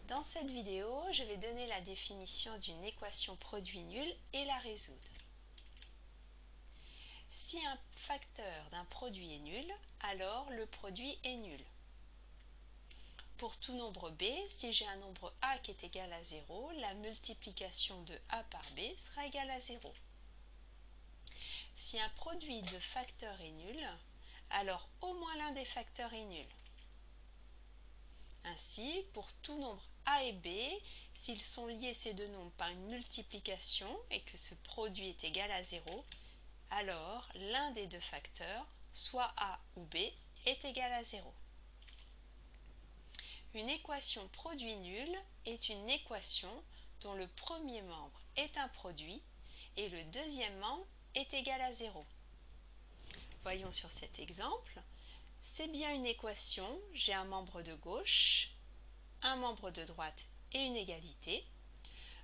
Dans cette vidéo, je vais donner la définition d'une équation produit nul et la résoudre. Si un facteur d'un produit est nul, alors le produit est nul. Pour tout nombre b, si j'ai un nombre a qui est égal à 0, la multiplication de a par b sera égale à 0. Si un produit de facteurs est nul, alors au moins l'un des facteurs est nul. Ainsi, pour tout nombre a et b, s'ils sont liés ces deux nombres par une multiplication et que ce produit est égal à 0, alors l'un des deux facteurs, soit a ou b, est égal à 0. Une équation produit nul est une équation dont le premier membre est un produit et le deuxième membre est égal à 0. Voyons sur cet exemple. C'est bien une équation, j'ai un membre de gauche, un membre de droite et une égalité.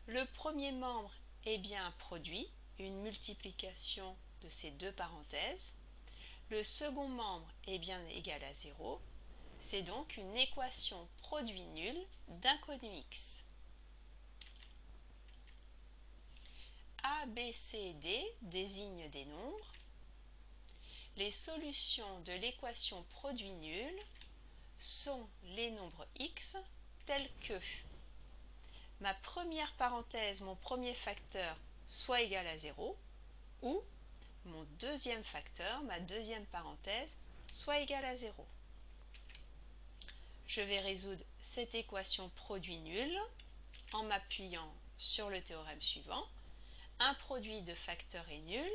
Le premier membre est bien un produit, une multiplication de ces deux parenthèses. Le second membre est bien égal à 0. C'est donc une équation produit nul d'inconnu x. A, B, C et D désignent des nombres. Les solutions de l'équation produit nul sont les nombres x tels que ma première parenthèse, mon premier facteur, soit égal à 0, ou mon deuxième facteur, ma deuxième parenthèse, soit égal à 0. Je vais résoudre cette équation produit nul en m'appuyant sur le théorème suivant. Un produit de facteurs est nul,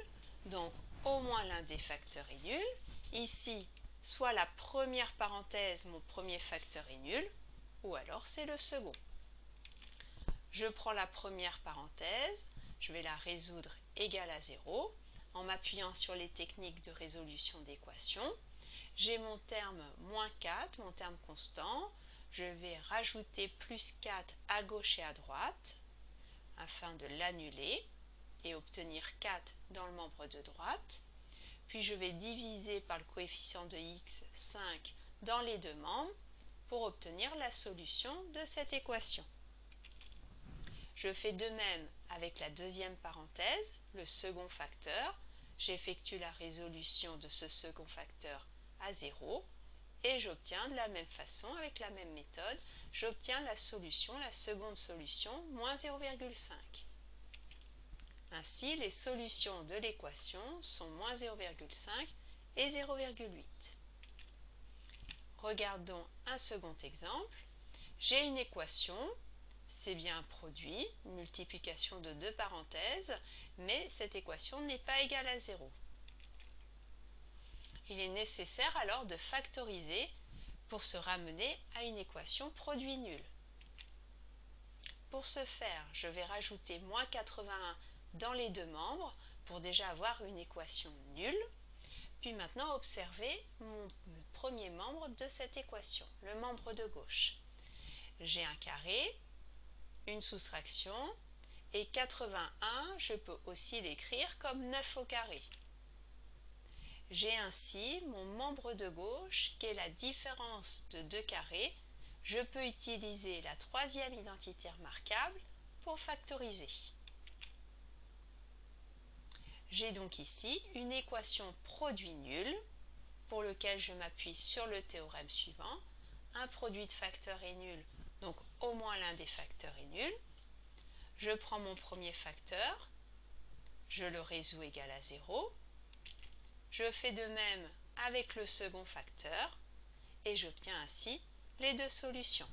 donc au moins l'un des facteurs est nul. Ici, soit la première parenthèse, mon premier facteur est nul, ou alors c'est le second. Je prends la première parenthèse, je vais la résoudre égale à 0 en m'appuyant sur les techniques de résolution d'équations. J'ai mon terme moins 4, mon terme constant. Je vais rajouter plus 4 à gauche et à droite afin de l'annuler et obtenir 4 dans le membre de droite. Puis je vais diviser par le coefficient de x 5 dans les deux membres pour obtenir la solution de cette équation. Je fais de même avec la deuxième parenthèse, le second facteur. J'effectue la résolution de ce second facteur à 0 et j'obtiens de la même façon, avec la même méthode, j'obtiens la solution, la seconde solution, moins 0,5. Ainsi, les solutions de l'équation sont moins 0,5 et 0,8. Regardons un second exemple. J'ai une équation, c'est bien un produit, une multiplication de deux parenthèses, mais cette équation n'est pas égale à 0. Il est nécessaire alors de factoriser pour se ramener à une équation produit nul. Pour ce faire, je vais rajouter moins 81 dans les deux membres pour déjà avoir une équation nulle. Puis maintenant observer mon premier membre de cette équation, le membre de gauche. J'ai un carré, une soustraction et 81, je peux aussi l'écrire comme 9 au carré. J'ai ainsi mon membre de gauche qui est la différence de deux carrés. Je peux utiliser la troisième identité remarquable pour factoriser. J'ai donc ici une équation produit nul pour lequel je m'appuie sur le théorème suivant. Un produit de facteurs est nul, donc au moins l'un des facteurs est nul. Je prends mon premier facteur, je le résous égal à 0. Je fais de même avec le second facteur et j'obtiens ainsi les deux solutions.